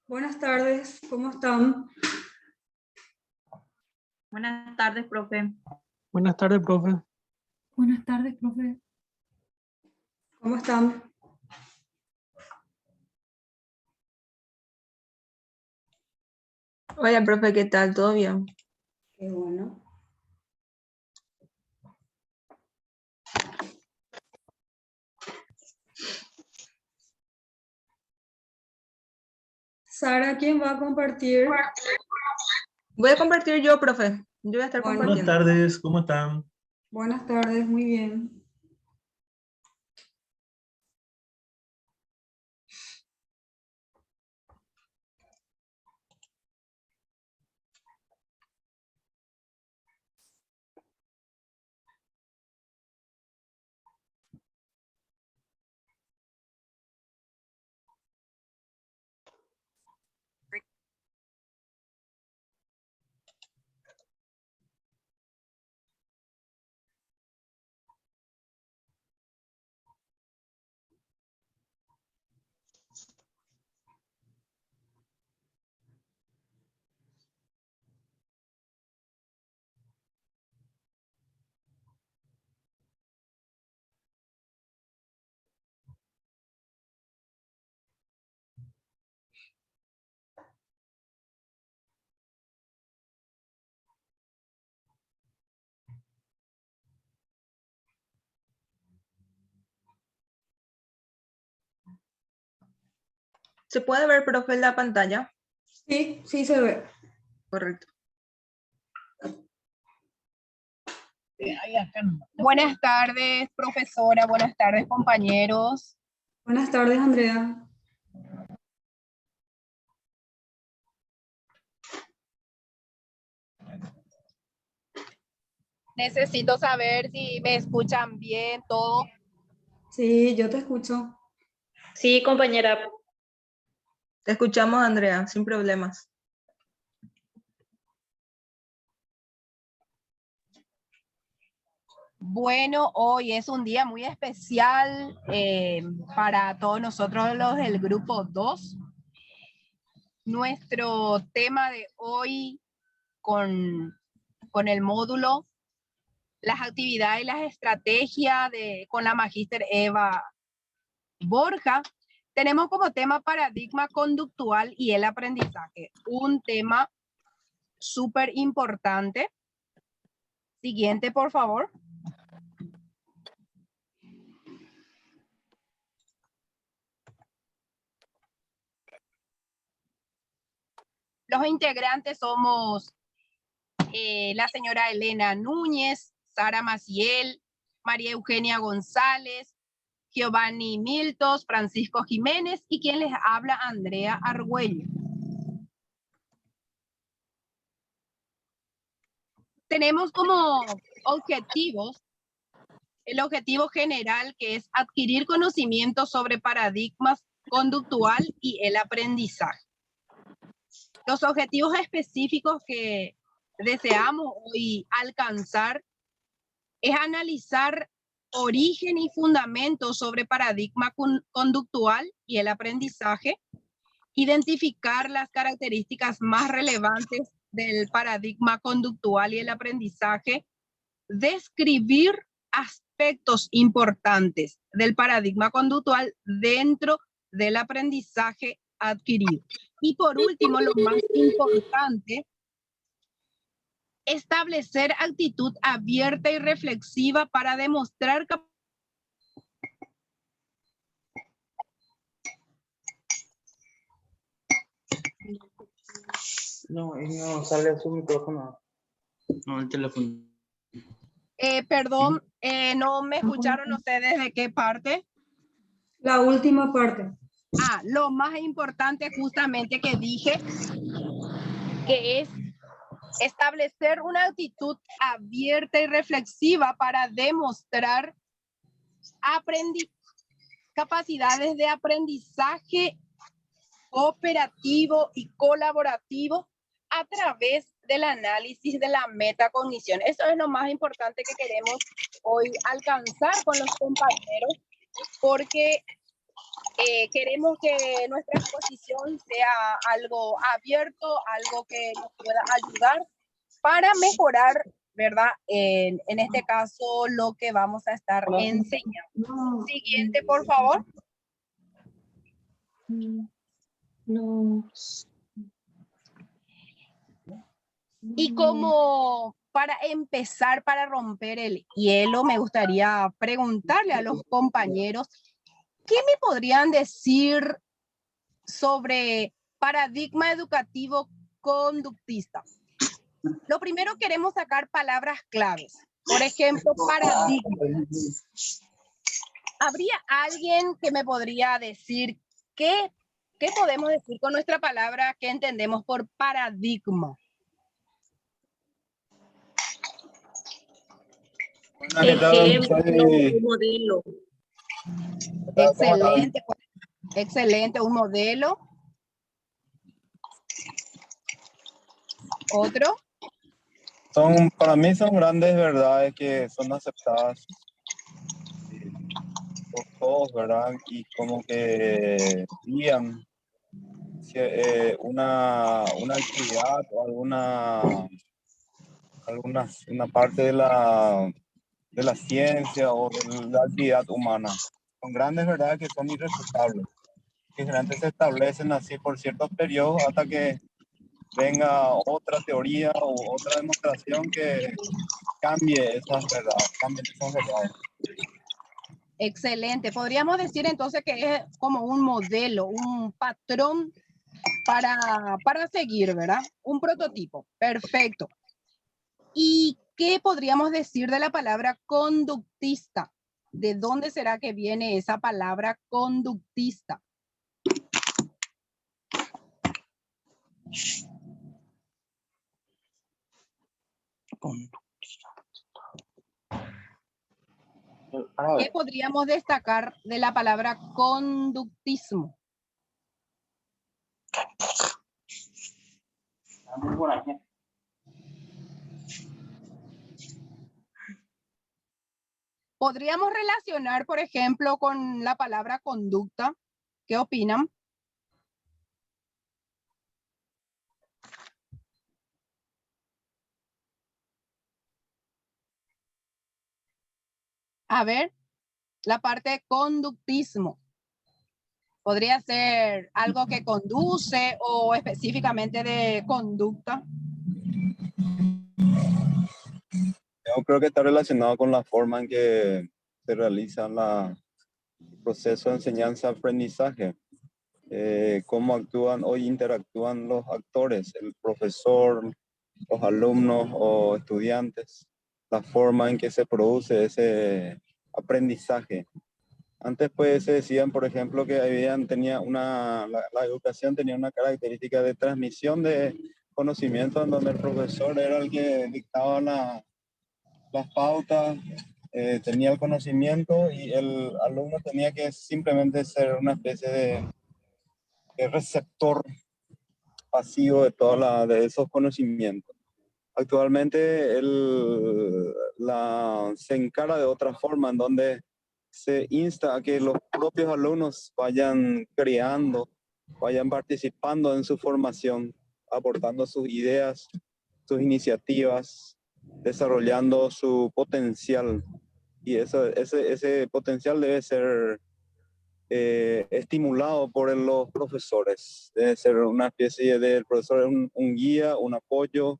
Buenas tardes, ¿cómo están? Buenas tardes, profe. Buenas tardes, profe. Buenas tardes, profe. ¿Cómo están? Hola, profe, ¿qué tal? ¿Todo bien? Qué bueno. Sara, ¿quién va a compartir? Voy a compartir yo, profe. Yo voy a estar Bueno. Buenas compartiendo. tardes, ¿cómo están? Buenas tardes, muy bien. ¿Se puede ver, profe, en la pantalla? Sí, sí se ve. Correcto. Buenas tardes, profesora. Buenas tardes, compañeros. Buenas tardes, Andrea. Necesito saber si me escuchan bien todo. Sí, yo te escucho. Sí, compañera. Te escuchamos, Andrea, sin problemas. Bueno, hoy es un día muy especial para todos nosotros los del grupo 2. Nuestro tema de hoy con el módulo, las actividades y las estrategias con la magíster Eva Borja, tenemos como tema paradigma conductual y el aprendizaje. Un tema súper importante. Siguiente, por favor. Los integrantes somos la señora Elena Núñez, Sara Maciel, María Eugenia González, Giovanni Miltos, Francisco Jiménez y quien les habla, Andrea Argüello. Tenemos como objetivos el objetivo general, que es adquirir conocimientos sobre paradigmas conductual y el aprendizaje. Los objetivos específicos que deseamos hoy alcanzar es analizar origen y fundamentos sobre paradigma conductual y el aprendizaje, identificar las características más relevantes del paradigma conductual y el aprendizaje, describir aspectos importantes del paradigma conductual dentro del aprendizaje adquirido. Y por último, lo más importante, establecer actitud abierta y reflexiva para demostrar que No sale su micrófono. No, el teléfono. perdón, no me escucharon ustedes de qué parte. La última parte. Lo más importante justamente que dije, que es establecer una actitud abierta y reflexiva para demostrar capacidades de aprendizaje cooperativo y colaborativo a través del análisis de la metacognición. Eso es lo más importante que queremos hoy alcanzar con los compañeros, porque queremos que nuestra exposición sea algo abierto, algo que nos pueda ayudar para mejorar, ¿verdad? En este caso, lo que vamos a estar enseñando. Siguiente, por favor. No. Y como para empezar, para romper el hielo, me gustaría preguntarle a los compañeros, ¿qué me podrían decir sobre paradigma educativo conductista? Lo primero, queremos sacar palabras claves. Por ejemplo, paradigma. ¿Habría alguien que me podría decir qué podemos decir con nuestra palabra que entendemos por paradigma? Ejemplo, modelo. Excelente, excelente, un modelo. Otro. Para mí son grandes verdades que son aceptadas por todos, ¿verdad? Y como que guían una actividad o una parte de la ciencia o de la actividad humana. Son grandes verdades que son irrefutables, que generalmente se establecen así por ciertos periodos hasta que venga otra teoría o otra demostración que cambie esas verdades. Excelente. Podríamos decir entonces que es como un modelo, un patrón para seguir, ¿verdad? Un prototipo. Perfecto. ¿Y qué podríamos decir de la palabra conductista? ¿De dónde será que viene esa palabra conductista? ¿Qué podríamos destacar de la palabra conductismo? Podríamos relacionar, por ejemplo, con la palabra conducta. ¿Qué opinan? A ver, la parte de conductismo. ¿Podría ser algo que conduce o específicamente de conducta? Yo creo que está relacionado con la forma en que se realiza el proceso de enseñanza-aprendizaje. Cómo actúan o interactúan los actores, el profesor, los alumnos o estudiantes, la forma en que se produce ese aprendizaje. Antes pues se decían, por ejemplo, que la educación tenía una característica de transmisión de conocimiento en donde el profesor era el que dictaba las pautas, tenía el conocimiento y el alumno tenía que simplemente ser una especie de receptor pasivo de esos conocimientos. Actualmente se encara de otra forma, en donde se insta a que los propios alumnos vayan creando, vayan participando en su formación, aportando sus ideas, sus iniciativas, desarrollando su potencial. Y ese potencial debe ser estimulado por los profesores. Debe ser una especie de profesor, un guía, un apoyo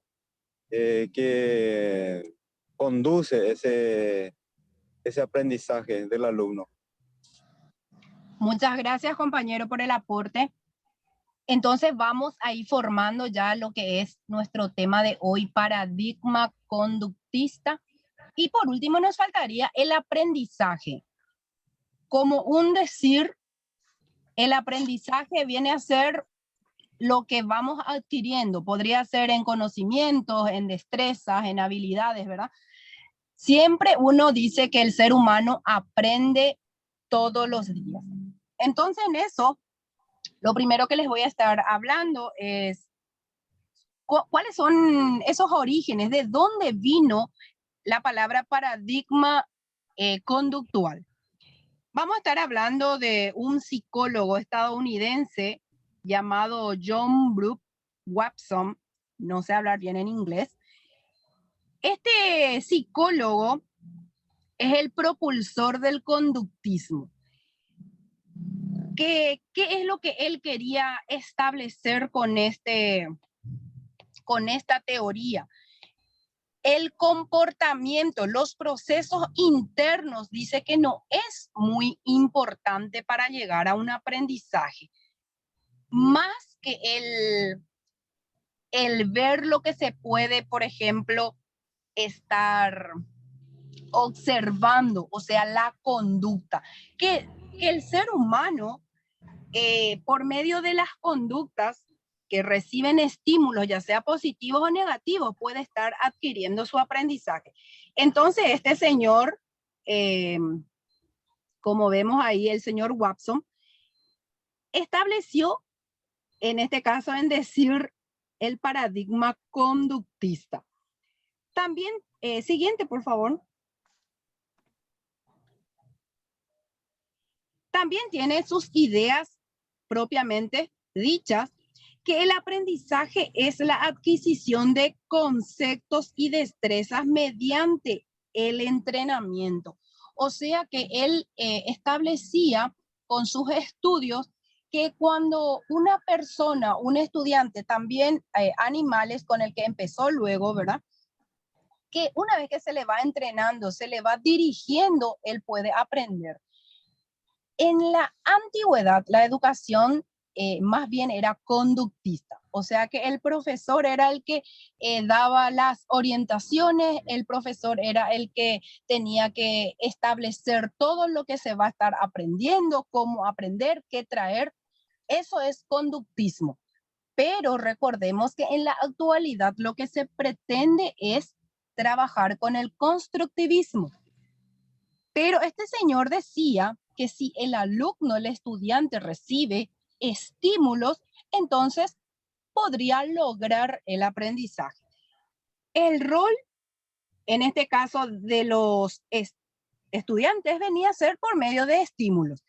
que conduce ese aprendizaje del alumno. Muchas gracias, compañero, por el aporte. Entonces vamos a ir formando ya lo que es nuestro tema de hoy, paradigma conductista. Y por último nos faltaría el aprendizaje. Como un decir, el aprendizaje viene a ser lo que vamos adquiriendo. Podría ser en conocimientos, en destrezas, en habilidades, ¿verdad? Siempre uno dice que el ser humano aprende todos los días. Entonces en eso, lo primero que les voy a estar hablando es cuáles son esos orígenes, de dónde vino la palabra paradigma conductual. Vamos a estar hablando de un psicólogo estadounidense llamado John Brooke Watson, no sé hablar bien en inglés. Este psicólogo es el propulsor del conductismo. ¿Qué es lo que él quería establecer con esta teoría? El comportamiento, los procesos internos, dice que no es muy importante para llegar a un aprendizaje. Más que el ver lo que se puede, por ejemplo, estar observando, o sea, la conducta. Que el ser humano, por medio de las conductas que reciben estímulos, ya sea positivos o negativos, puede estar adquiriendo su aprendizaje. Entonces, este señor, como vemos ahí, el señor Watson, estableció, en este caso, en decir, el paradigma conductista. También, siguiente, por favor. También tiene sus ideas propiamente dichas, que el aprendizaje es la adquisición de conceptos y destrezas mediante el entrenamiento. O sea que él establecía con sus estudios que cuando una persona, un estudiante, también animales con el que empezó luego, ¿verdad? Que una vez que se le va entrenando, se le va dirigiendo, él puede aprender. En la antigüedad, la educación más bien era conductista, o sea que el profesor era el que daba las orientaciones, el profesor era el que tenía que establecer todo lo que se va a estar aprendiendo, cómo aprender, qué traer. Eso es conductismo. Pero recordemos que en la actualidad lo que se pretende es trabajar con el constructivismo. Pero este señor decía que si el alumno, el estudiante, recibe estímulos, entonces podría lograr el aprendizaje. El rol, en este caso, de los estudiantes venía a ser por medio de estímulos.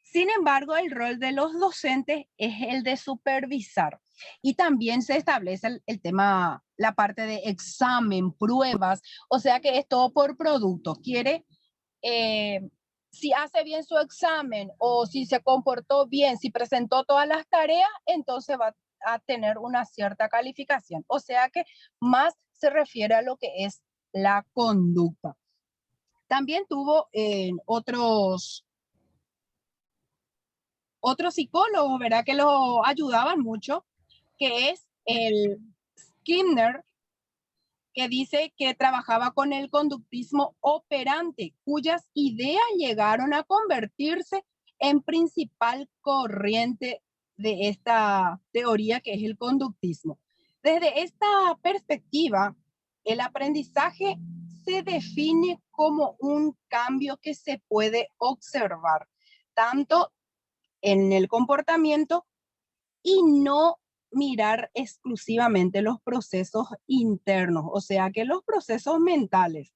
Sin embargo, el rol de los docentes es el de supervisar. Y también se establece el tema, la parte de examen, pruebas, o sea que es todo por producto. Quiere si hace bien su examen o si se comportó bien, si presentó todas las tareas, entonces va a tener una cierta calificación. O sea que más se refiere a lo que es la conducta. También tuvo otros psicólogos, ¿verdad? Que lo ayudaban mucho, que es el Skinner, que dice que trabajaba con el conductismo operante, cuyas ideas llegaron a convertirse en principal corriente de esta teoría que es el conductismo. Desde esta perspectiva, el aprendizaje se define como un cambio que se puede observar tanto en el comportamiento y no mirar exclusivamente los procesos internos, o sea que los procesos mentales.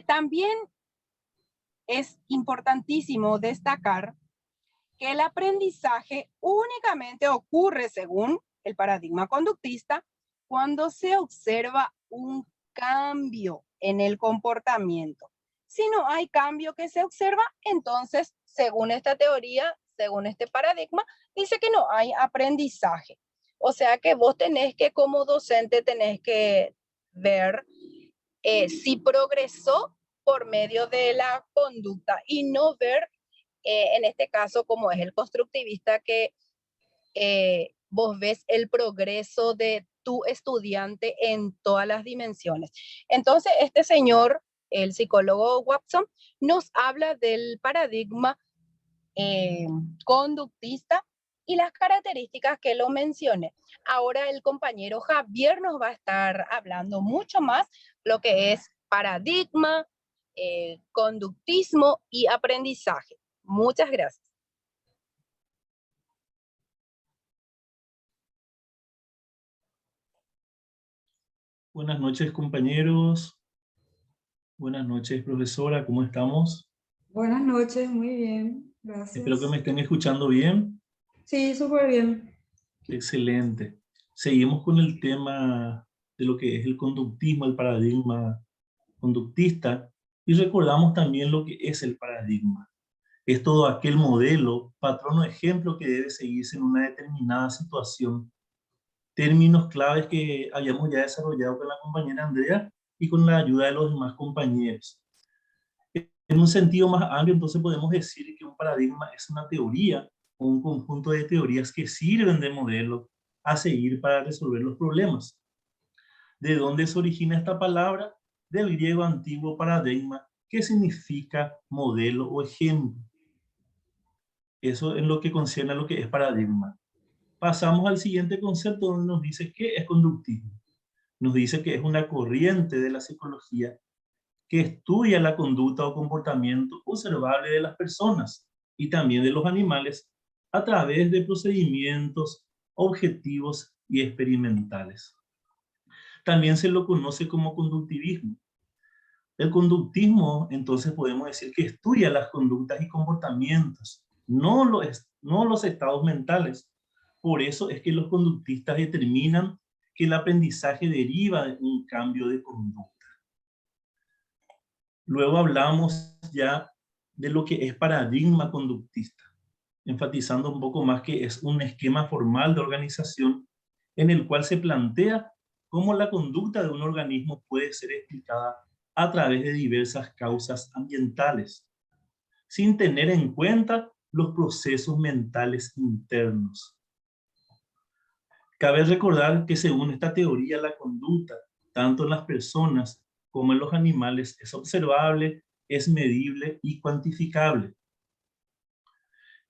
También es importantísimo destacar que el aprendizaje únicamente ocurre, según el paradigma conductista, cuando se observa un cambio en el comportamiento. Si no hay cambio que se observa, entonces, según esta teoría, según este paradigma, dice que no hay aprendizaje. O sea que vos tenés que, como docente, tenés que ver si progresó por medio de la conducta y no ver, en este caso, como es el constructivista, que vos ves el progreso de tu estudiante en todas las dimensiones. Entonces, este señor, el psicólogo Watson, nos habla del paradigma conductista y las características que lo mencioné. Ahora el compañero Javier nos va a estar hablando mucho más lo que es paradigma, conductismo y aprendizaje. Muchas gracias. Buenas noches, compañeros. Buenas noches, profesora, ¿cómo estamos? Buenas noches, muy bien, Espero que me gracias. estén escuchando bien. Sí, súper bien. Excelente. Seguimos con el tema de lo que es el conductismo, el paradigma conductista, y recordamos también lo que es el paradigma. Es todo aquel modelo, patrón o ejemplo que debe seguirse en una determinada situación. Términos claves que habíamos ya desarrollado con la compañera Andrea y con la ayuda de los demás compañeros. En un sentido más amplio, entonces podemos decir que un paradigma es una teoría o un conjunto de teorías que sirven de modelo a seguir para resolver los problemas. ¿De dónde se origina esta palabra? Del griego antiguo paradigma, que significa modelo o ejemplo. Eso es lo que concierne a lo que es paradigma. Pasamos al siguiente concepto donde nos dice qué es conductismo. Nos dice que es una corriente de la psicología que estudia la conducta o comportamiento observable de las personas y también de los animales a través de procedimientos objetivos y experimentales. También se lo conoce como conductivismo. El conductismo, entonces, podemos decir que estudia las conductas y comportamientos, no los estados mentales. Por eso es que los conductistas determinan que el aprendizaje deriva de un cambio de conducta. Luego hablamos ya de lo que es paradigma conductista, enfatizando un poco más que es un esquema formal de organización en el cual se plantea cómo la conducta de un organismo puede ser explicada a través de diversas causas ambientales, sin tener en cuenta los procesos mentales internos. Cabe recordar que según esta teoría, la conducta, tanto en las personas como en los animales, es observable, es medible y cuantificable.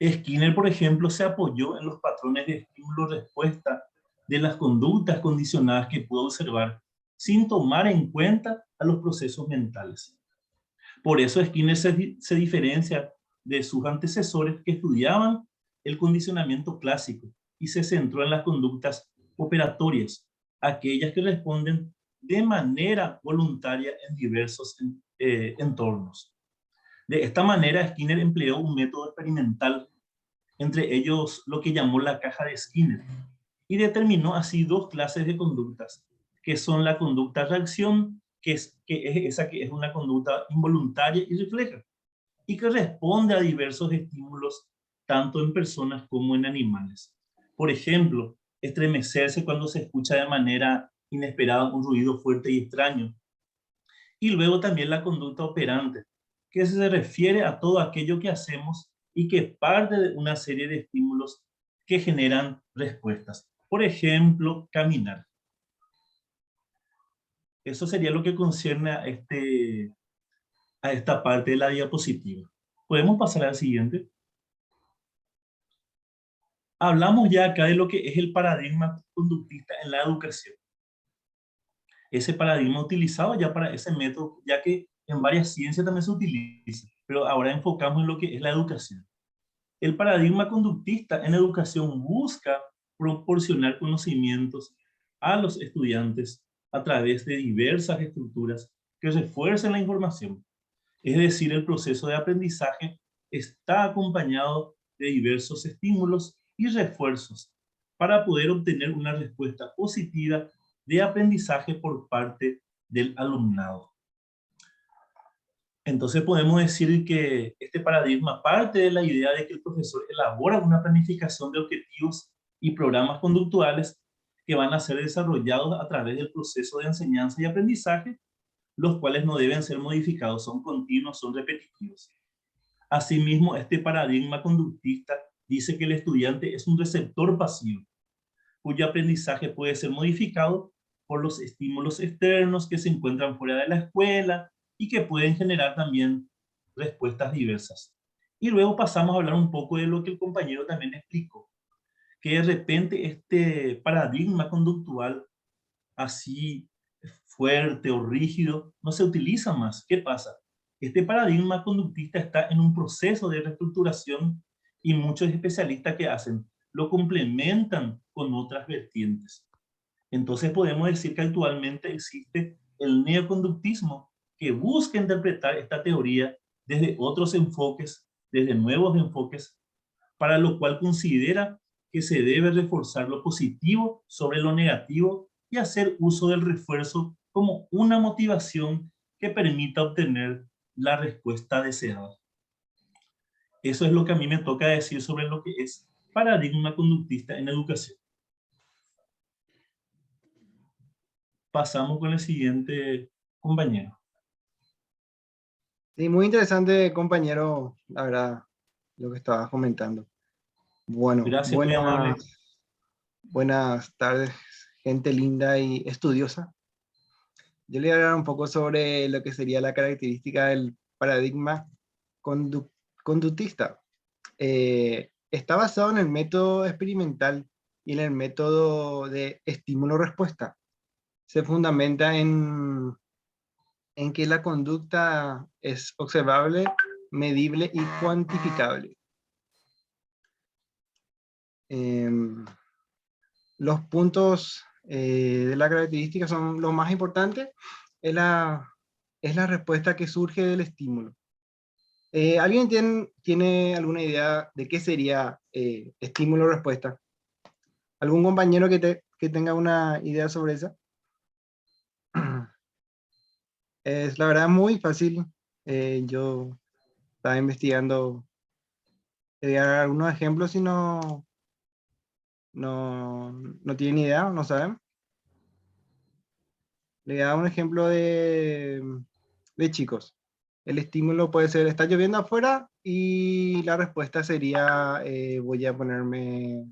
Skinner, por ejemplo, se apoyó en los patrones de estímulo-respuesta de las conductas condicionadas que pudo observar, sin tomar en cuenta a los procesos mentales. Por eso Skinner se diferencia de sus antecesores que estudiaban el condicionamiento clásico y se centró en las conductas operatorias, aquellas que responden de manera voluntaria en diversos entornos. De esta manera, Skinner empleó un método experimental, entre ellos lo que llamó la caja de Skinner, y determinó así dos clases de conductas, que son la conducta reacción, que es esa que es una conducta involuntaria y refleja, y que responde a diversos estímulos, tanto en personas como en animales. Por ejemplo, estremecerse cuando se escucha de manera inesperada un ruido fuerte y extraño. Y luego también la conducta operante, que se refiere a todo aquello que hacemos y que parte de una serie de estímulos que generan respuestas. Por ejemplo, caminar. Eso sería lo que concierne a esta parte de la diapositiva. ¿Podemos pasar al siguiente? Hablamos ya acá de lo que es el paradigma conductista en la educación. Ese paradigma utilizado ya para ese método, ya que en varias ciencias también se utiliza, pero ahora enfocamos en lo que es la educación. El paradigma conductista en educación busca proporcionar conocimientos a los estudiantes a través de diversas estructuras que refuercen la información. Es decir, el proceso de aprendizaje está acompañado de diversos estímulos y refuerzos para poder obtener una respuesta positiva de aprendizaje por parte del alumnado. Entonces podemos decir que este paradigma parte de la idea de que el profesor elabora una planificación de objetivos y programas conductuales que van a ser desarrollados a través del proceso de enseñanza y aprendizaje, los cuales no deben ser modificados, son continuos, son repetitivos. Asimismo, este paradigma conductista dice que el estudiante es un receptor pasivo, cuyo aprendizaje puede ser modificado por los estímulos externos que se encuentran fuera de la escuela y que pueden generar también respuestas diversas. Y luego pasamos a hablar un poco de lo que el compañero también explicó, que de repente este paradigma conductual así fuerte o rígido no se utiliza más. ¿Qué pasa? Este paradigma conductista está en un proceso de reestructuración y muchos especialistas que hacen lo complementan con otras vertientes. Entonces podemos decir que actualmente existe el neoconductismo, que busca interpretar esta teoría desde otros enfoques, desde nuevos enfoques, para lo cual considera que se debe reforzar lo positivo sobre lo negativo y hacer uso del refuerzo como una motivación que permita obtener la respuesta deseada. Eso es lo que a mí me toca decir sobre lo que es paradigma conductista en educación. Pasamos con el siguiente compañero. Sí, muy interesante, compañero, la verdad, lo que estabas comentando. Bueno, Gracias, muy amable. buenas tardes, gente linda y estudiosa. Yo le voy a hablar un poco sobre lo que sería la característica del paradigma conductista. Está basado en el método experimental y en el método de estímulo-respuesta. Se fundamenta en que la conducta es observable, medible y cuantificable. Los puntos de la característica son lo más importante, es la respuesta que surge del estímulo. ¿Alguien tiene alguna idea de qué sería estímulo-respuesta? ¿Algún compañero que tenga una idea sobre eso? Es la verdad muy fácil. Yo estaba investigando algunos ejemplos y no tienen idea, no saben. Le da un ejemplo de chicos. El estímulo puede ser, está lloviendo afuera, y la respuesta sería, voy a ponerme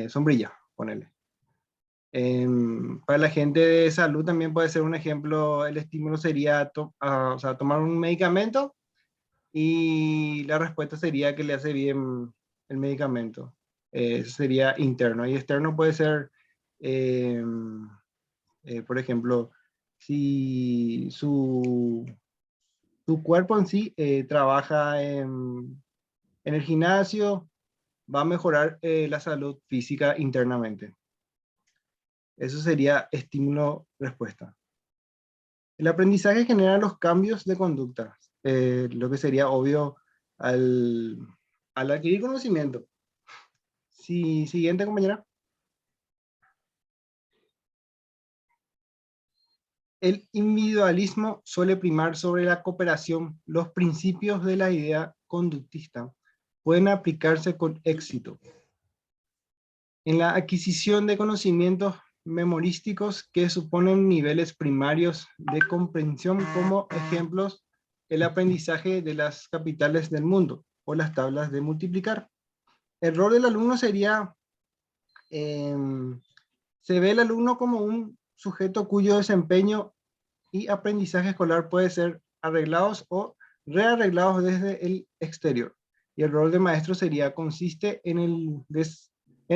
sombrilla, ponele. Para la gente de salud también puede ser un ejemplo, el estímulo sería o sea, tomar un medicamento, y la respuesta sería que le hace bien el medicamento. Sería interno. Y externo puede ser, por ejemplo, si su cuerpo en sí trabaja en el gimnasio, va a mejorar la salud física internamente. Eso sería estímulo-respuesta. El aprendizaje genera los cambios de conducta, lo que sería obvio al adquirir conocimiento. Sí, siguiente, compañera. El individualismo suele primar sobre la cooperación. Los principios de la idea conductista pueden aplicarse con éxito en la adquisición de conocimientos memorísticos que suponen niveles primarios de comprensión, como ejemplos el aprendizaje de las capitales del mundo o las tablas de multiplicar. El rol del alumno sería, se ve el alumno como un sujeto cuyo desempeño y aprendizaje escolar puede ser arreglados o rearreglados desde el exterior. Y el rol de maestro consiste en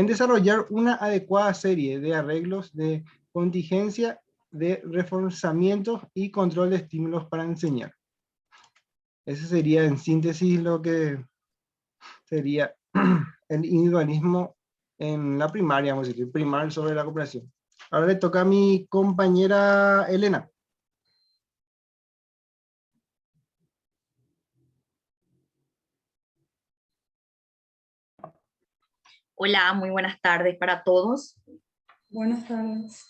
desarrollar una adecuada serie de arreglos de contingencia, de reforzamiento y control de estímulos para enseñar. Ese sería en síntesis lo que sería el individualismo en la primaria, vamos a decir, primar sobre la cooperación. Ahora le toca a mi compañera Elena. Hola, muy buenas tardes para todos. Buenas tardes.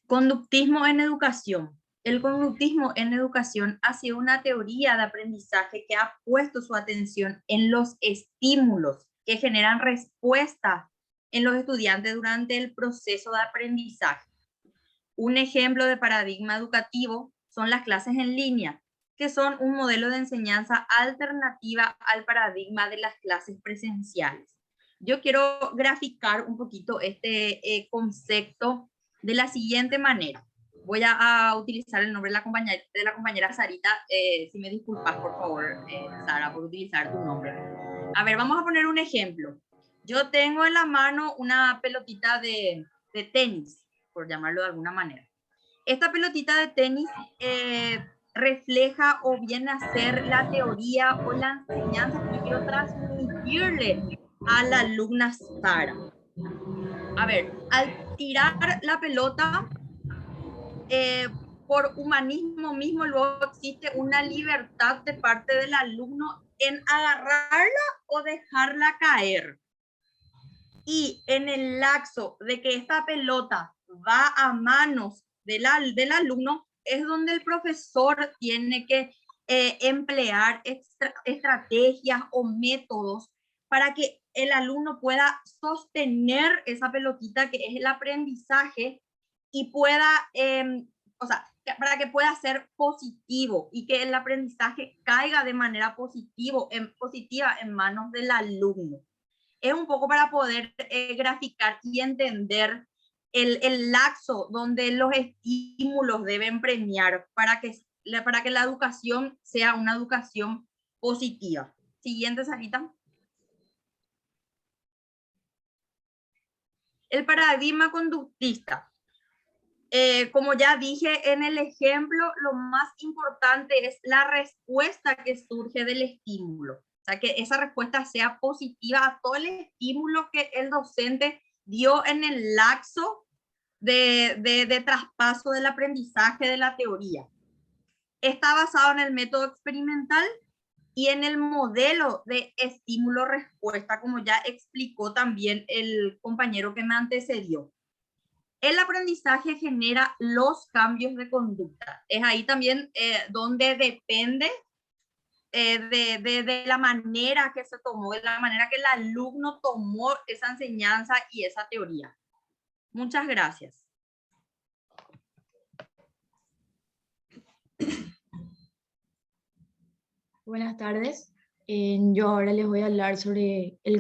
Conductismo en educación. El conductismo en educación ha sido una teoría de aprendizaje que ha puesto su atención en los estímulos que generan respuestas en los estudiantes durante el proceso de aprendizaje. Un ejemplo de paradigma educativo son las clases en línea, que son un modelo de enseñanza alternativa al paradigma de las clases presenciales. Yo quiero graficar un poquito este concepto de la siguiente manera. Voy a utilizar el nombre de la compañera Sarita. Si me disculpas, por favor, Sara, por utilizar tu nombre. A ver, vamos a poner un ejemplo. Yo tengo en la mano una pelotita de tenis, por llamarlo de alguna manera. Esta pelotita de tenis refleja o viene a ser la teoría o la enseñanza que yo quiero transmitirle a la alumna Sara. A ver, al tirar la pelota, por humanismo mismo, luego existe una libertad de parte del alumno en agarrarla o dejarla caer. Y en el lapso de que esta pelota va a manos del alumno, es donde el profesor tiene que emplear estrategias o métodos para que el alumno pueda sostener esa pelotita que es el aprendizaje y pueda, o sea, para que pueda ser positivo y que el aprendizaje caiga de manera positiva en manos del alumno. Es un poco para poder graficar y entender el lapso donde los estímulos deben premiar para que la educación sea una educación positiva. Siguiente, Sarita. El paradigma conductista. Como ya dije en el ejemplo, lo más importante es la respuesta que surge del estímulo. O sea, que esa respuesta sea positiva a todo el estímulo que el docente dio en el lapso de traspaso del aprendizaje de la teoría. Está basado en el método experimental y en el modelo de estímulo-respuesta, como ya explicó también el compañero que me antecedió. El aprendizaje genera los cambios de conducta. Es ahí también donde depende de la manera que se tomó, de la manera que el alumno tomó esa enseñanza y esa teoría. Muchas gracias. Buenas tardes. Yo ahora les voy a hablar sobre el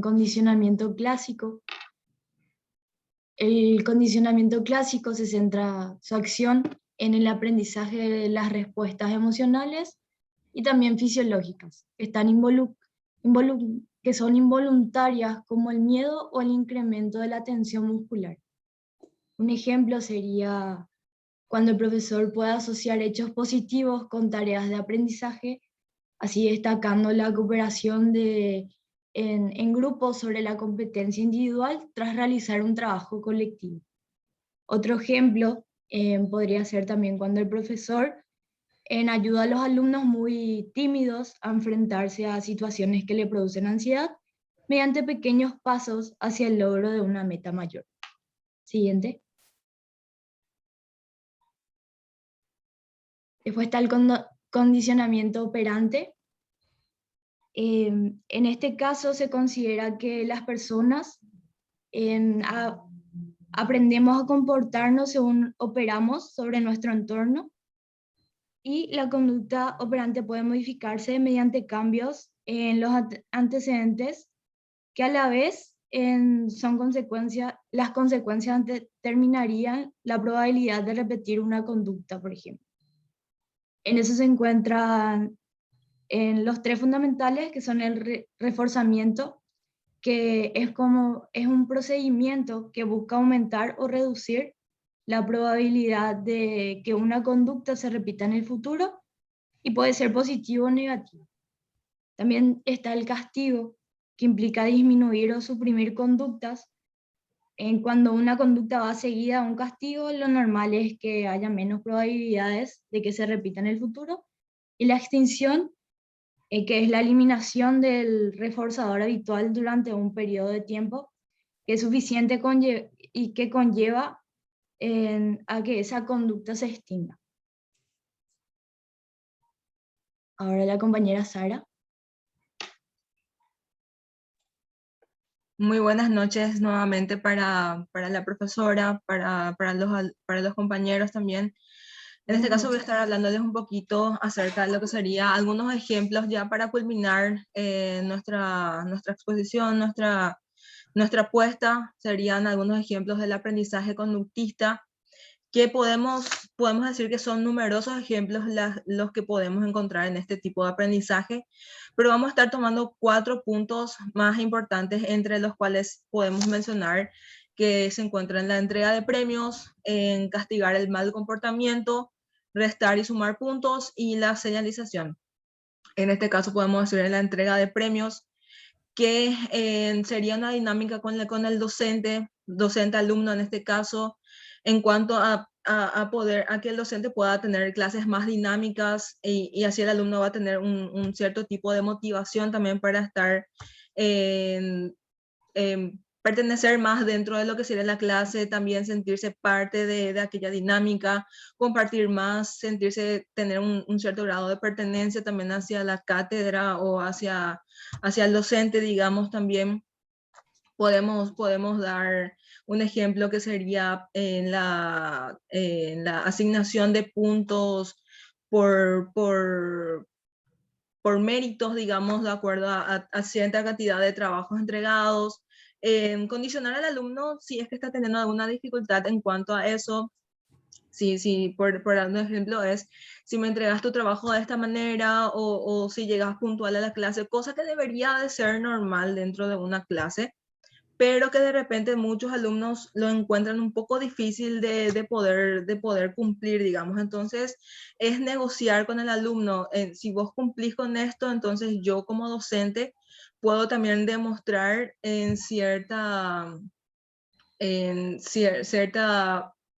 condicionamiento clásico. El condicionamiento clásico se centra su acción en el aprendizaje de las respuestas emocionales y también fisiológicas, que son involuntarias, como el miedo o el incremento de la tensión muscular. Un ejemplo sería cuando el profesor puede asociar hechos positivos con tareas de aprendizaje, así destacando la cooperación en grupos sobre la competencia individual tras realizar un trabajo colectivo. Otro ejemplo podría ser también cuando el profesor ayuda a los alumnos muy tímidos a enfrentarse a situaciones que le producen ansiedad mediante pequeños pasos hacia el logro de una meta mayor. Siguiente. Después está el condicionamiento operante. En este caso se considera que las personas aprendemos a comportarnos según operamos sobre nuestro entorno, y la conducta operante puede modificarse mediante cambios en los antecedentes que a la vez las consecuencias determinarían la probabilidad de repetir una conducta, por ejemplo. En eso se encuentran en los tres fundamentales, que son el reforzamiento, que es un procedimiento que busca aumentar o reducir la probabilidad de que una conducta se repita en el futuro, y puede ser positivo o negativo. También está el castigo, que implica disminuir o suprimir conductas. Cuando una conducta va seguida a un castigo, lo normal es que haya menos probabilidades de que se repita en el futuro. Y la extinción, que es la eliminación del reforzador habitual durante un periodo de tiempo, que es suficiente y que conlleva a que esa conducta se extinga. Ahora la compañera Sara. Muy buenas noches nuevamente para la profesora, para los compañeros también. En este caso voy a estar hablándoles un poquito acerca de lo que sería algunos ejemplos ya para culminar nuestra exposición, nuestra apuesta. Serían algunos ejemplos del aprendizaje conductista, que podemos decir que son numerosos ejemplos los que podemos encontrar en este tipo de aprendizaje, pero vamos a estar tomando 4 puntos más importantes, entre los cuales podemos mencionar que se encuentran en la entrega de premios, en castigar el mal comportamiento, restar y sumar puntos, y la señalización. En este caso podemos decir en la entrega de premios, que sería una dinámica con el docente-alumno en este caso, en cuanto a a que el docente pueda tener clases más dinámicas y así el alumno va a tener un cierto tipo de motivación también para estar pertenecer más dentro de lo que sería la clase, también sentirse parte de aquella dinámica, compartir más, sentirse, tener un cierto grado de pertenencia también hacia la cátedra o hacia el docente, digamos, también. Podemos dar un ejemplo que sería en la asignación de puntos por méritos, digamos, de acuerdo a cierta cantidad de trabajos entregados. Condicionar al alumno si es que está teniendo alguna dificultad en cuanto a eso. Si por dar un ejemplo es, si me entregas tu trabajo de esta manera o si llegas puntual a la clase, cosa que debería de ser normal dentro de una clase, pero que de repente muchos alumnos lo encuentran un poco difícil de poder cumplir, digamos. Entonces, es negociar con el alumno. Si vos cumplís con esto, entonces yo como docente puedo también demostrar cierta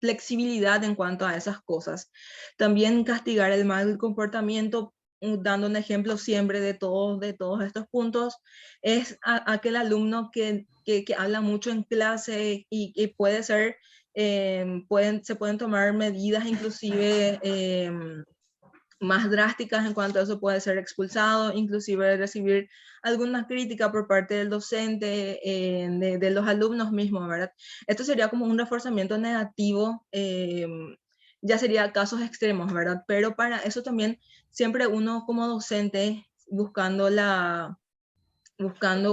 flexibilidad en cuanto a esas cosas. También castigar el mal comportamiento, dando un ejemplo siempre de todos estos puntos, es aquel alumno que habla mucho en clase y puede ser, se pueden tomar medidas inclusive más drásticas en cuanto a eso, puede ser expulsado, inclusive recibir alguna crítica por parte del docente, de los alumnos mismos, ¿verdad? Esto sería como un reforzamiento negativo, ya sería casos extremos, ¿verdad? Pero para eso también siempre uno como docente buscando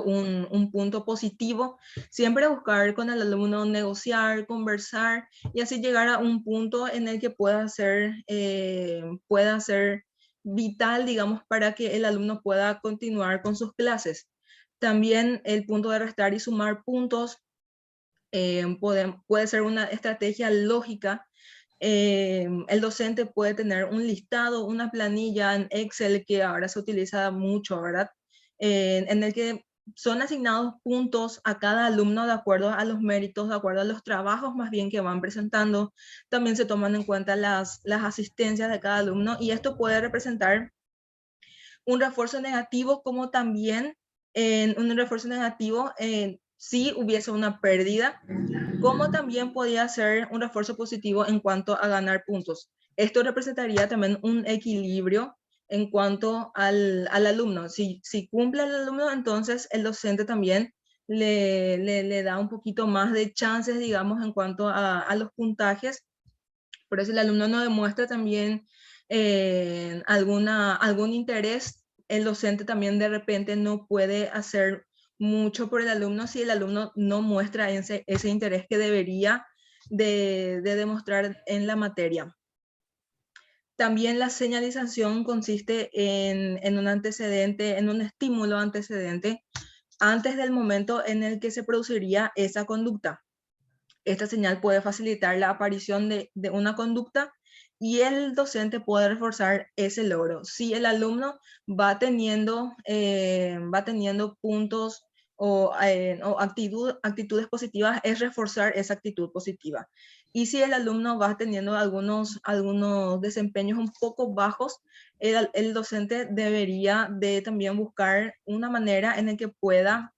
un punto positivo, siempre buscar con el alumno, negociar, conversar y así llegar a un punto en el que pueda ser vital, digamos, para que el alumno pueda continuar con sus clases. También el punto de restar y sumar puntos puede ser una estrategia lógica. El docente puede tener un listado, una planilla en Excel que ahora se utiliza mucho, ¿verdad? En el que son asignados puntos a cada alumno de acuerdo a los méritos, de acuerdo a los trabajos más bien que van presentando. También se toman en cuenta las asistencias de cada alumno y esto puede representar un refuerzo negativo, como también un refuerzo negativo si hubiese una pérdida, como también podía ser un refuerzo positivo en cuanto a ganar puntos. Esto representaría también un equilibrio en cuanto al alumno. Si cumple el alumno, entonces el docente también le da un poquito más de chances, digamos, en cuanto a los puntajes. Por eso el alumno no demuestra también algún interés, el docente también de repente no puede hacer mucho por el alumno si el alumno no muestra ese interés que debería de demostrar en la materia. También la señalización consiste en un antecedente, en un estímulo antecedente antes del momento en el que se produciría esa conducta. Esta señal puede facilitar la aparición de una conducta y el docente puede reforzar ese logro. Si el alumno va teniendo puntos o actitudes positivas, es reforzar esa actitud positiva. Y si el alumno va teniendo algunos desempeños un poco bajos, el docente debería de también buscar una manera en la que pueda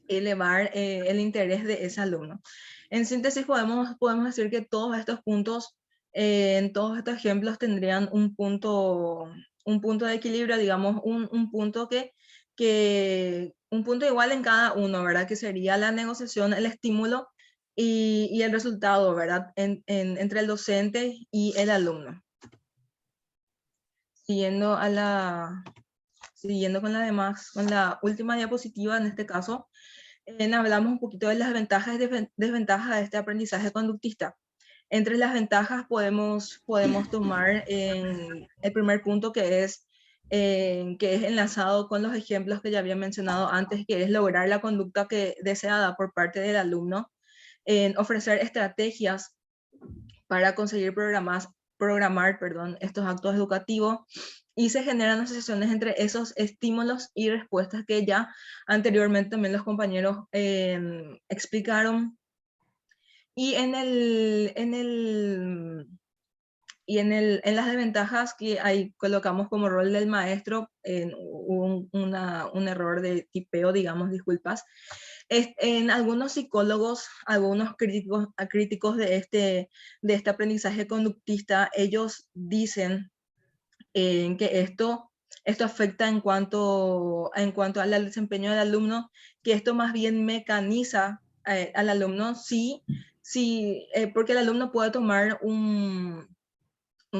elevar el interés de ese alumno. En síntesis, podemos decir que todos estos puntos, en todos estos ejemplos, tendrían un punto de equilibrio, digamos, un punto un punto igual en cada uno, ¿verdad? Que sería la negociación, el estímulo y el resultado, ¿verdad? Entre el docente y el alumno. Siguiendo con la última diapositiva en este caso, hablamos un poquito de las ventajas y desventajas de este aprendizaje conductista. Entre las ventajas podemos tomar el primer punto que es enlazado con los ejemplos que ya había mencionado antes, que es lograr la conducta deseada por parte del alumno, ofrecer estrategias para conseguir programar estos actos educativos, y se generan asociaciones entre esos estímulos y respuestas que ya anteriormente también los compañeros explicaron. Y en las desventajas que ahí colocamos como rol del maestro, un error de tipeo, digamos, disculpas. En algunos psicólogos, algunos críticos de este aprendizaje conductista, ellos dicen que esto afecta en cuanto al desempeño del alumno, que esto más bien mecaniza al alumno, porque el alumno puede tomar un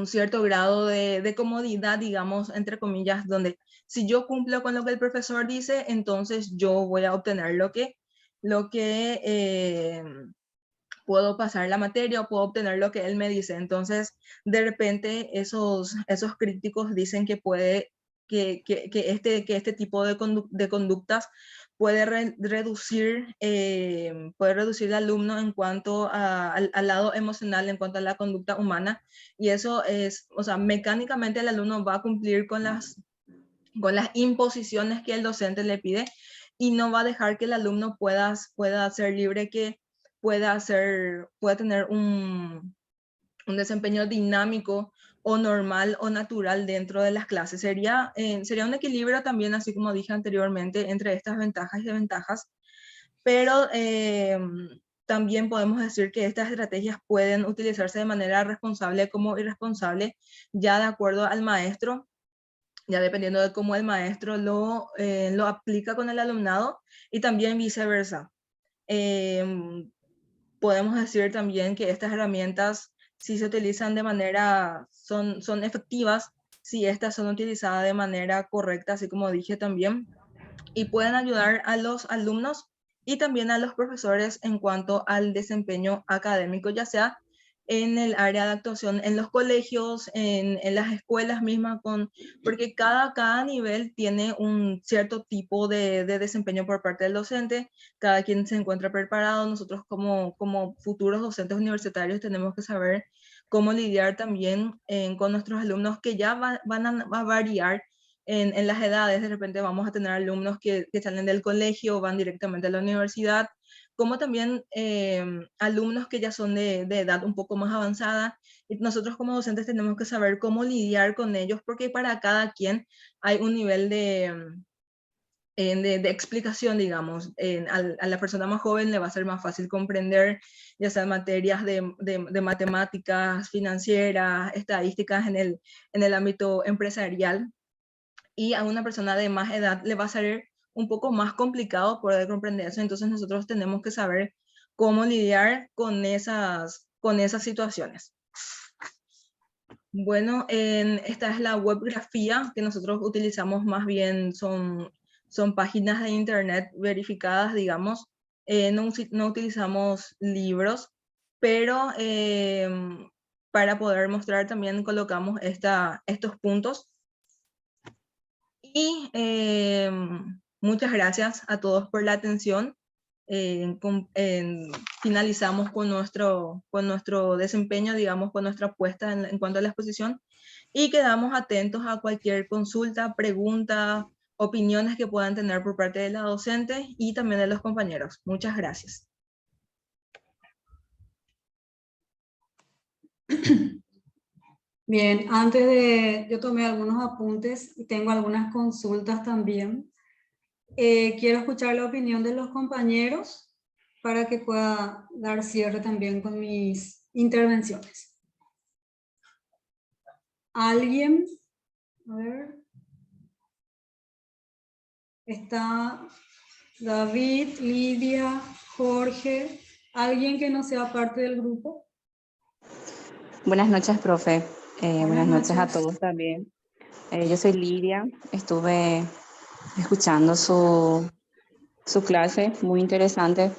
cierto grado de comodidad, digamos, entre comillas, donde si yo cumplo con lo que el profesor dice, entonces yo voy a obtener lo que puedo pasar la materia o puedo obtener lo que él me dice. Entonces, de repente, esos críticos dicen que este tipo de conductas puede reducir al alumno en cuanto al lado emocional, en cuanto a la conducta humana, y eso es, o sea, mecánicamente el alumno va a cumplir con las imposiciones que el docente le pide y no va a dejar que el alumno pueda ser libre, que pueda tener un desempeño dinámico o normal o natural dentro de las clases. Sería un equilibrio también, así como dije anteriormente, entre estas ventajas y desventajas, pero también podemos decir que estas estrategias pueden utilizarse de manera responsable como irresponsable, ya de acuerdo al maestro, ya dependiendo de cómo el maestro lo aplica con el alumnado, y también viceversa. Podemos decir también que estas herramientas, si se utilizan de manera, son efectivas, si estas son utilizadas de manera correcta, así como dije también, y pueden ayudar a los alumnos y también a los profesores en cuanto al desempeño académico, ya sea en el área de actuación, en los colegios, en las escuelas mismas, porque cada nivel tiene un cierto tipo de desempeño por parte del docente, cada quien se encuentra preparado. Nosotros como futuros docentes universitarios tenemos que saber cómo lidiar también con nuestros alumnos que ya van a variar en las edades. De repente vamos a tener alumnos que salen del colegio, van directamente a la universidad, como también alumnos que ya son de edad un poco más avanzada, y nosotros como docentes tenemos que saber cómo lidiar con ellos, porque para cada quien hay un nivel de explicación, digamos. A la persona más joven le va a ser más fácil comprender, ya sean materias de matemáticas, financieras, estadísticas en el ámbito empresarial, y a una persona de más edad le va a ser un poco más complicado poder comprender eso. Entonces nosotros tenemos que saber cómo lidiar con esas situaciones. Bueno, esta es la webgrafía que nosotros utilizamos, más bien son páginas de internet verificadas, digamos. No utilizamos libros, pero para poder mostrar también colocamos estos puntos. Y muchas gracias a todos por la atención. Finalizamos con nuestro desempeño, digamos, con nuestra apuesta en cuanto a la exposición, y quedamos atentos a cualquier consulta, pregunta, opiniones que puedan tener por parte de la docente y también de los compañeros. Muchas gracias. Bien, yo tomé algunos apuntes y tengo algunas consultas también. Quiero escuchar la opinión de los compañeros para que pueda dar cierre también con mis intervenciones. ¿Alguien? A ver. Está David, Lidia, Jorge. ¿Alguien que no sea parte del grupo? Buenas noches, profe. Buenas noches a noches. todos también. Yo soy Lidia, estuve escuchando su clase, muy interesante.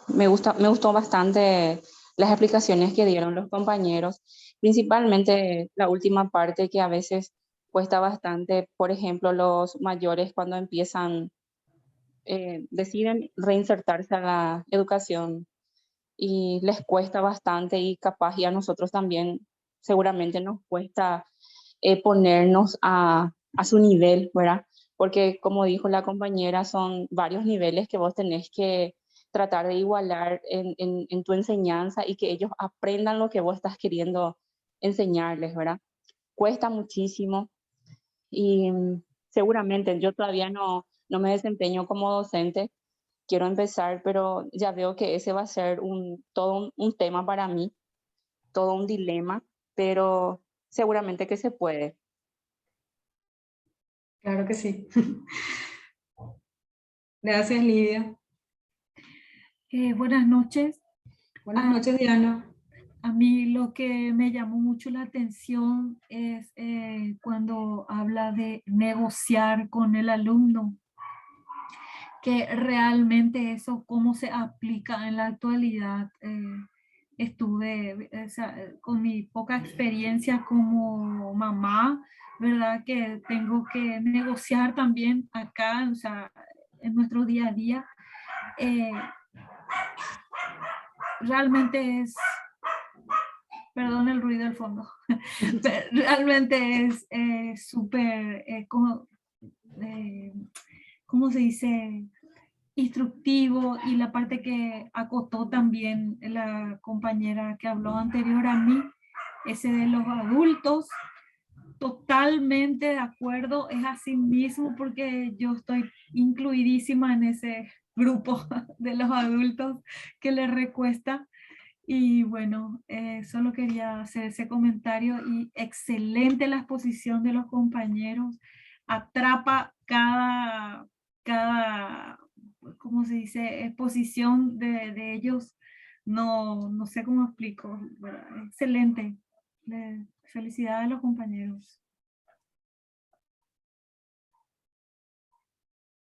Me gustó bastante las explicaciones que dieron los compañeros, principalmente la última parte, que a veces cuesta bastante. Por ejemplo, los mayores cuando deciden reinsertarse a la educación y les cuesta bastante, y capaz y a nosotros también seguramente nos cuesta ponernos a su nivel, ¿verdad? Porque como dijo la compañera, son varios niveles que vos tenés que tratar de igualar en tu enseñanza y que ellos aprendan lo que vos estás queriendo enseñarles, ¿verdad? Cuesta muchísimo y seguramente yo todavía no me desempeño como docente, quiero empezar, pero ya veo que ese va a ser todo un tema para mí, todo un dilema, pero seguramente que se puede. Claro que sí. Gracias, Lidia. Buenas noches. Buenas noches, Diana. A mí lo que me llamó mucho la atención es cuando habla de negociar con el alumno, que realmente eso cómo se aplica en la actualidad. Estuve con mi poca experiencia como mamá, ¿verdad? Que tengo que negociar también acá, o sea, en nuestro día a día. Realmente es, perdón el ruido del fondo, realmente es súper, ¿cómo se dice? Instructivo, y la parte que acotó también la compañera que habló anterior a mí, ese de los adultos, totalmente de acuerdo, es así mismo porque yo estoy incluidísima en ese grupo de los adultos que les recuesta. Y bueno, solo quería hacer ese comentario y excelente la exposición de los compañeros. Atrapa cada ¿cómo se dice? Exposición de ellos. No sé cómo explico, ¿verdad? Excelente. Felicidades a los compañeros.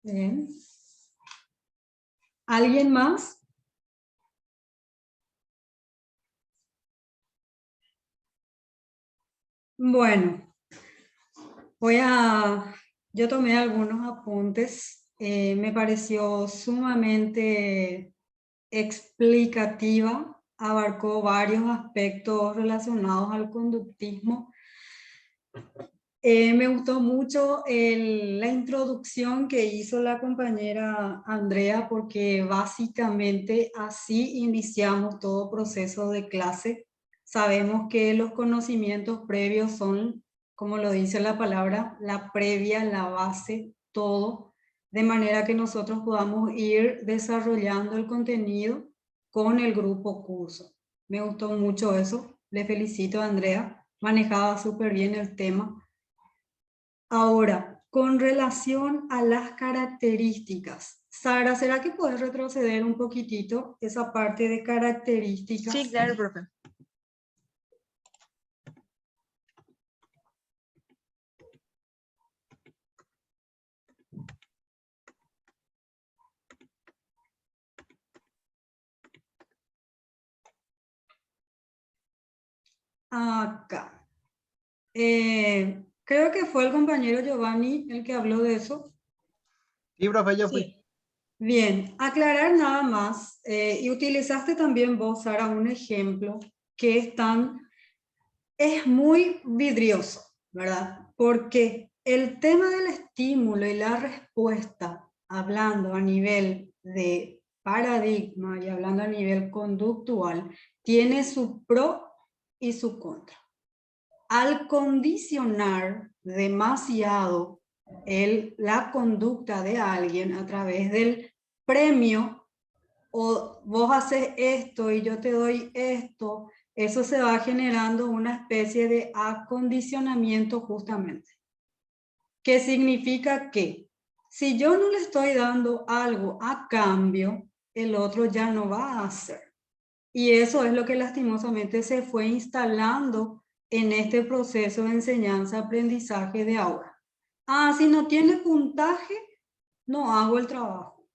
Bien. ¿Alguien más? Bueno, yo tomé algunos apuntes. Me pareció sumamente explicativa, abarcó varios aspectos relacionados al conductismo. Me gustó mucho la introducción que hizo la compañera Andrea, porque básicamente así iniciamos todo proceso de clase. Sabemos que los conocimientos previos son, como lo dice la palabra, la previa, la base, todo, de manera que nosotros podamos ir desarrollando el contenido con el grupo curso. Me gustó mucho eso. Le felicito a Andrea, manejaba súper bien el tema. Ahora, con relación a las características, Sara, ¿será que puedes retroceder un poquitito esa parte de características? Sí, claro, profe. Acá. Creo que fue el compañero Giovanni el que habló de eso. Sí, profe, yo fui. Bien, aclarar nada más, y utilizaste también vos, Sara, un ejemplo que es muy vidrioso, ¿verdad? Porque el tema del estímulo y la respuesta, hablando a nivel de paradigma y hablando a nivel conductual, tiene su pro y su contra. Al condicionar demasiado la conducta de alguien a través del premio, o vos haces esto y yo te doy esto, eso se va generando una especie de acondicionamiento justamente. ¿Qué significa que si yo no le estoy dando algo a cambio, el otro ya no va a hacer? Y eso es lo que lastimosamente se fue instalando en este proceso de enseñanza-aprendizaje de ahora. Si no tiene puntaje, no hago el trabajo.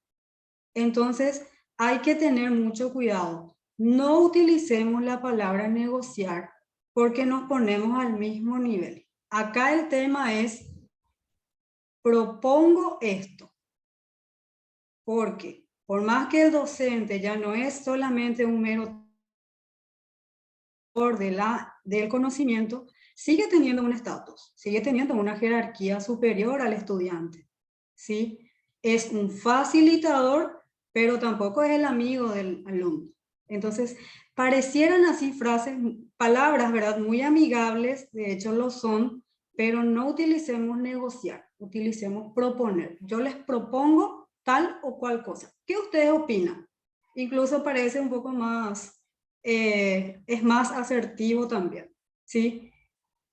Entonces, hay que tener mucho cuidado. No utilicemos la palabra negociar porque nos ponemos al mismo nivel. Acá el tema es, propongo esto. Porque por más que el docente ya no es solamente un mero del conocimiento, sigue teniendo un estatus, sigue teniendo una jerarquía superior al estudiante, ¿sí? Es un facilitador, pero tampoco es el amigo del alumno. Entonces, parecieran así frases, palabras, ¿verdad? Muy amigables, de hecho lo son, pero no utilicemos negociar, utilicemos proponer. Yo les propongo tal o cual cosa. ¿Qué ustedes opinan? Incluso parece un poco más, es más asertivo también, ¿sí?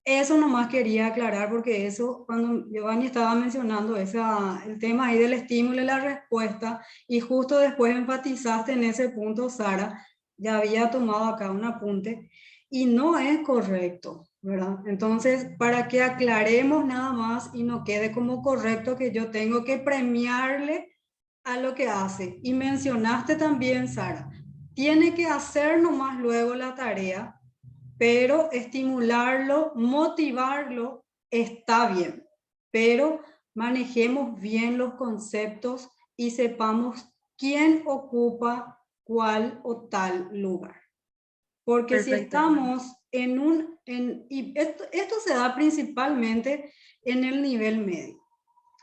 Eso nomás quería aclarar porque eso, cuando Giovanni estaba mencionando el tema ahí del estímulo y la respuesta, y justo después enfatizaste en ese punto, Sara, ya había tomado acá un apunte, y no es correcto, ¿verdad? Entonces, para que aclaremos nada más y no quede como correcto que yo tengo que premiarle a lo que hace. Y mencionaste también, Sara, tiene que hacer nomás luego la tarea, pero estimularlo, motivarlo está bien, pero manejemos bien los conceptos y sepamos quién ocupa cuál o tal lugar. Porque si estamos y esto se da principalmente en el nivel medio.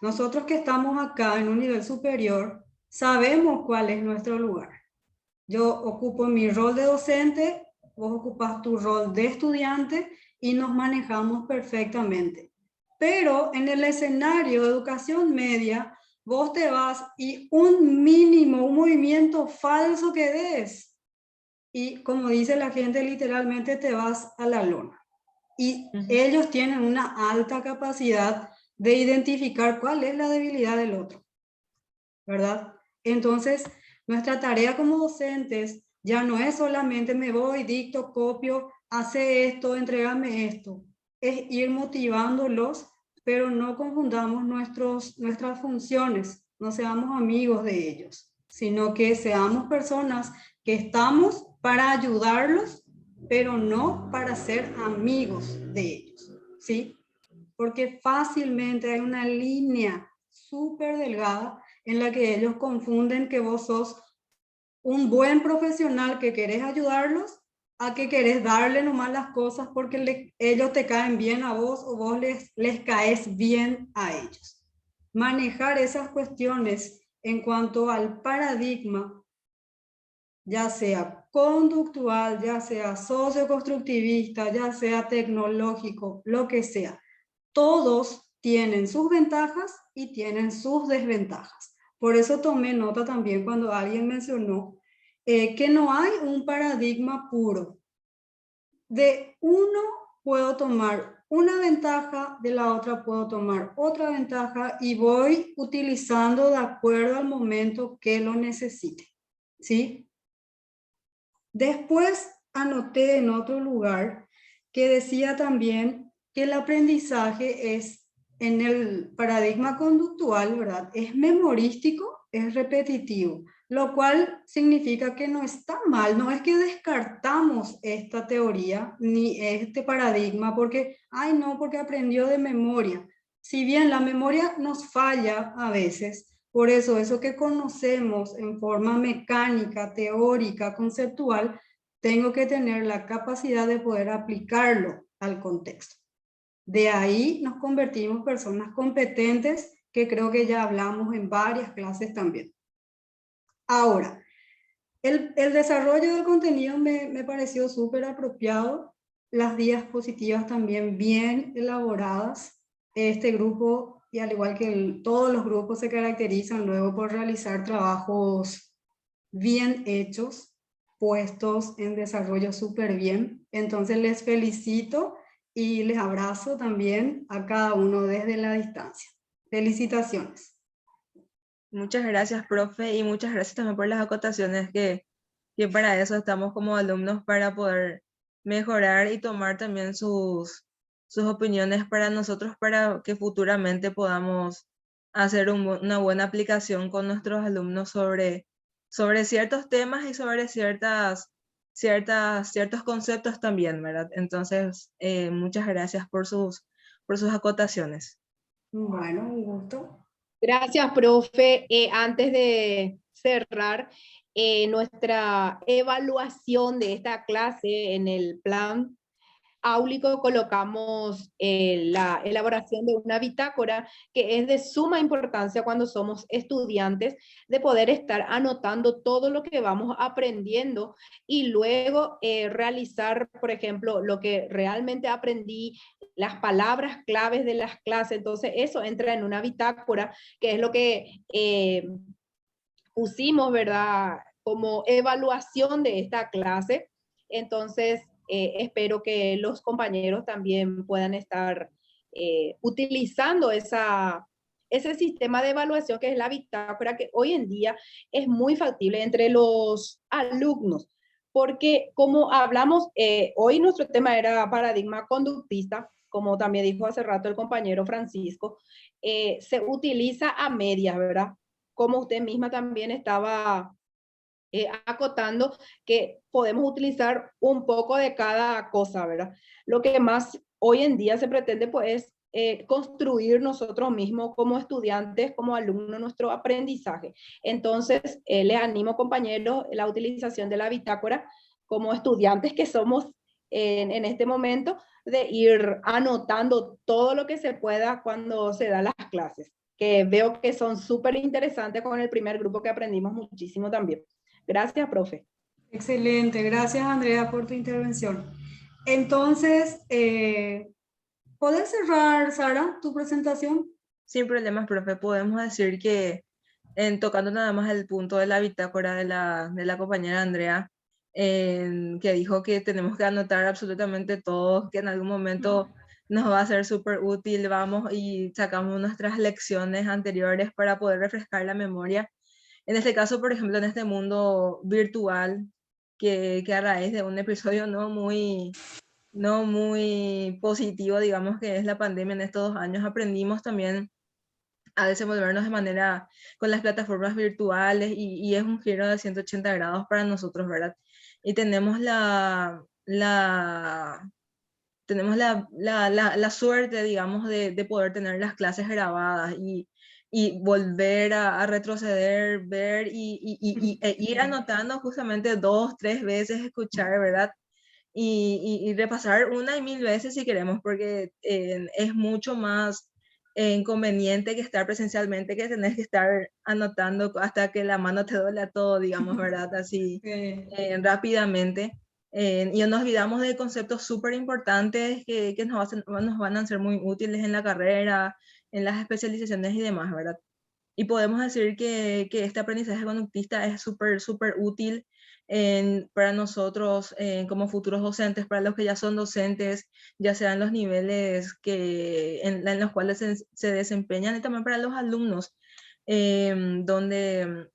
Nosotros que estamos acá en un nivel superior, sabemos cuál es nuestro lugar. Yo ocupo mi rol de docente, vos ocupas tu rol de estudiante y nos manejamos perfectamente. Pero en el escenario de educación media, vos te vas y un mínimo, un movimiento falso que des, y como dice la gente, literalmente te vas a la lona. Y ellos tienen una alta capacidad de identificar cuál es la debilidad del otro, ¿verdad? Entonces, nuestra tarea como docentes ya no es solamente me voy, dicto, copio, hace esto, entrégame esto. Es ir motivándolos, pero no confundamos nuestras funciones, no seamos amigos de ellos, sino que seamos personas que estamos para ayudarlos, pero no para ser amigos de ellos, ¿sí? Porque fácilmente hay una línea súper delgada en la que ellos confunden que vos sos un buen profesional que querés ayudarlos a que querés darle nomás las cosas porque ellos te caen bien a vos o vos les caes bien a ellos. Manejar esas cuestiones en cuanto al paradigma, ya sea conductual, ya sea socioconstructivista, ya sea tecnológico, lo que sea, todos tienen sus ventajas y tienen sus desventajas. Por eso tomé nota también cuando alguien mencionó que no hay un paradigma puro. De uno puedo tomar una ventaja, de la otra puedo tomar otra ventaja y voy utilizando de acuerdo al momento que lo necesite, ¿sí? Después anoté en otro lugar que decía también que el aprendizaje es, en el paradigma conductual, ¿verdad? Es memorístico, es repetitivo, lo cual significa que no está mal, no es que descartamos esta teoría ni este paradigma porque, ay no, porque aprendió de memoria. Si bien la memoria nos falla a veces, por eso que conocemos en forma mecánica, teórica, conceptual, tengo que tener la capacidad de poder aplicarlo al contexto. De ahí nos convertimos en personas competentes, que creo que ya hablamos en varias clases también. Ahora, el desarrollo del contenido me pareció súper apropiado, las diapositivas también bien elaboradas. Este grupo, y al igual que todos los grupos, se caracterizan luego por realizar trabajos bien hechos, puestos en desarrollo súper bien. Entonces les felicito y les abrazo también a cada uno desde la distancia. Felicitaciones. Muchas gracias, profe, y muchas gracias también por las acotaciones que para eso estamos como alumnos, para poder mejorar y tomar también sus opiniones para nosotros, para que futuramente podamos hacer una buena aplicación con nuestros alumnos sobre ciertos temas y sobre ciertos conceptos también, ¿verdad? Entonces, muchas gracias por sus acotaciones. Bueno, un gusto. Gracias, profe. Antes de cerrar nuestra evaluación de esta clase en el plan, áulico colocamos la elaboración de una bitácora, que es de suma importancia cuando somos estudiantes, de poder estar anotando todo lo que vamos aprendiendo y luego realizar, por ejemplo, lo que realmente aprendí, las palabras claves de las clases. Entonces eso entra en una bitácora, que es lo que pusimos, ¿verdad?, como evaluación de esta clase. Entonces, espero que los compañeros también puedan estar utilizando ese sistema de evaluación que es la bitácora, que hoy en día es muy factible entre los alumnos, porque como hablamos, hoy nuestro tema era paradigma conductista, como también dijo hace rato el compañero Francisco, se utiliza a medias, ¿verdad? Como usted misma también estaba acotando, que podemos utilizar un poco de cada cosa, ¿verdad? Lo que más hoy en día se pretende, pues, es construir nosotros mismos como estudiantes, como alumnos, nuestro aprendizaje. Entonces, les animo, compañeros, la utilización de la bitácora como estudiantes que somos en este momento, de ir anotando todo lo que se pueda cuando se dan las clases, que veo que son súper interesantes con el primer grupo, que aprendimos muchísimo también. Gracias, profe. Excelente, gracias Andrea por tu intervención. Entonces, ¿puedes cerrar, Sara, tu presentación? Sin problemas, profe. Podemos decir que, tocando nada más el punto de la bitácora de la compañera Andrea, que dijo que tenemos que anotar absolutamente todo, que en algún momento nos va a ser súper útil, vamos y sacamos nuestras lecciones anteriores para poder refrescar la memoria. En este caso, por ejemplo, en este mundo virtual, que a raíz de un episodio no muy positivo, digamos, que es la pandemia en estos 2 años, aprendimos también a desenvolvernos de manera con las plataformas virtuales y es un giro de 180 grados para nosotros, ¿verdad? Y tenemos la suerte, digamos, de poder tener las clases grabadas y volver a retroceder, ver e ir anotando justamente 2, 3 veces, escuchar, ¿verdad? Y repasar una y 1000 veces si queremos, porque es mucho más inconveniente que estar presencialmente, que tenés que estar anotando hasta que la mano te duele todo, digamos, ¿verdad? Así rápidamente. Y nos olvidamos de conceptos súper importantes que nos van a ser muy útiles en la carrera, en las especializaciones y demás, ¿verdad? Y podemos decir que este aprendizaje conductista es súper, súper útil para nosotros como futuros docentes, para los que ya son docentes, ya sean los niveles en los cuales se desempeñan, y también para los alumnos, donde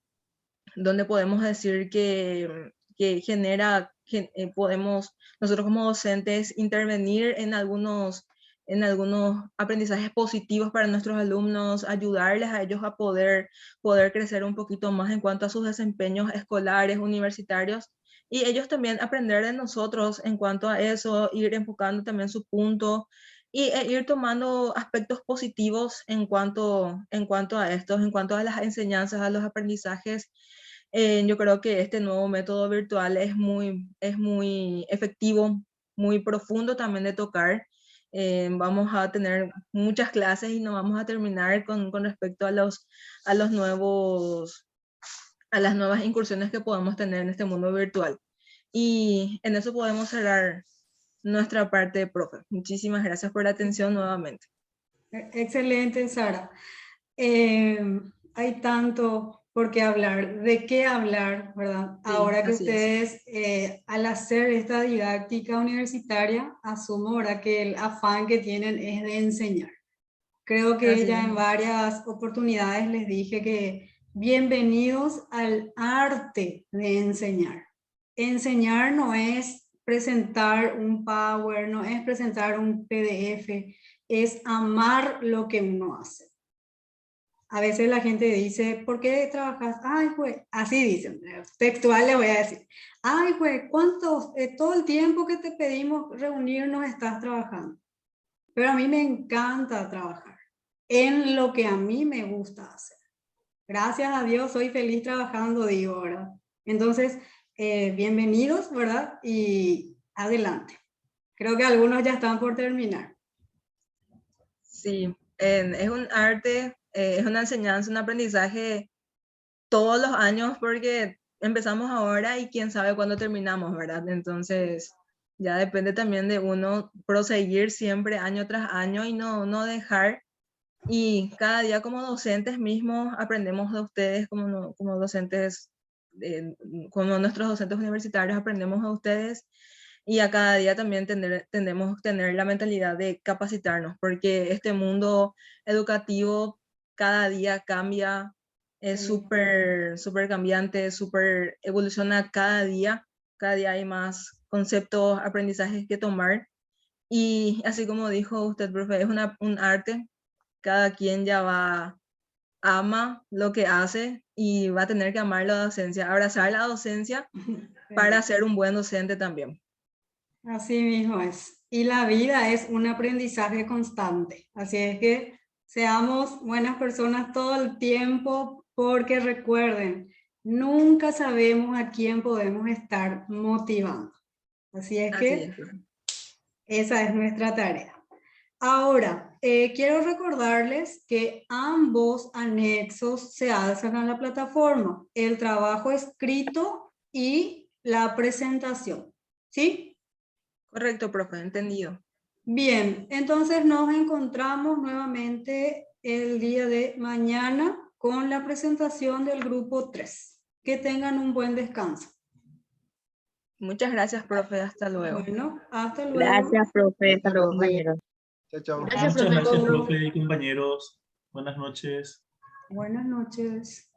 podemos decir que podemos nosotros como docentes intervenir en algunos aprendizajes positivos para nuestros alumnos, ayudarles a ellos a poder crecer un poquito más en cuanto a sus desempeños escolares, universitarios, y ellos también aprender de nosotros en cuanto a eso, ir enfocando también su punto y ir tomando aspectos positivos en cuanto a estos, en cuanto a las enseñanzas, a los aprendizajes. Yo creo que este nuevo método virtual es muy efectivo, muy profundo también de tocar. Vamos a tener muchas clases y no vamos a terminar con respecto a las nuevas incursiones que podemos tener en este mundo virtual. Y en eso podemos cerrar nuestra parte, profe. Muchísimas gracias por la atención nuevamente. Excelente, Sara. Hay tanto por qué hablar, de qué hablar, ¿verdad? Sí, ahora que así es. ustedes, al hacer esta didáctica universitaria, asumo ahora que el afán que tienen es de enseñar. Creo que Así ya es. en varias oportunidades les dije que bienvenidos al arte de enseñar. Enseñar no es presentar un Power, no es presentar un PDF, es amar lo que uno hace. A veces la gente dice, ¿por qué trabajas? Ay, pues, así dicen, textual le voy a decir. Ay, pues, todo el tiempo que te pedimos reunirnos estás trabajando. Pero a mí me encanta trabajar en lo que a mí me gusta hacer. Gracias a Dios soy feliz trabajando, digo, ¿verdad? Entonces, bienvenidos, ¿verdad? Y adelante. Creo que algunos ya están por terminar. Sí, es un arte, es una enseñanza, un aprendizaje todos los años porque empezamos ahora y quién sabe cuándo terminamos, ¿verdad? Entonces ya depende también de uno proseguir siempre año tras año y no dejar. Y cada día como docentes mismos aprendemos de ustedes, como docentes, como nuestros docentes universitarios aprendemos de ustedes. Y a cada día también tendemos a tener la mentalidad de capacitarnos, porque este mundo educativo cada día cambia, es súper cambiante, súper evoluciona cada día hay más conceptos, aprendizajes que tomar. Y así como dijo usted, profe, es un arte, cada quien ama lo que hace y va a tener que amar la docencia, abrazar la docencia para ser un buen docente también. Así mismo es. Y la vida es un aprendizaje constante. Así es que seamos buenas personas todo el tiempo, porque recuerden, nunca sabemos a quién podemos estar motivando. Así es que esa es nuestra tarea. Ahora, quiero recordarles que ambos anexos se alzan a la plataforma, el trabajo escrito y la presentación. ¿Sí? Correcto, profe, entendido. Bien, entonces nos encontramos nuevamente el día de mañana con la presentación del grupo 3. Que tengan un buen descanso. Muchas gracias, profe. Hasta luego. Bueno, hasta luego. Gracias, profe. Hasta luego, profe. compañeros. Chao, chao. Gracias, Muchas profe. gracias, profe y compañeros. Buenas noches. Buenas noches.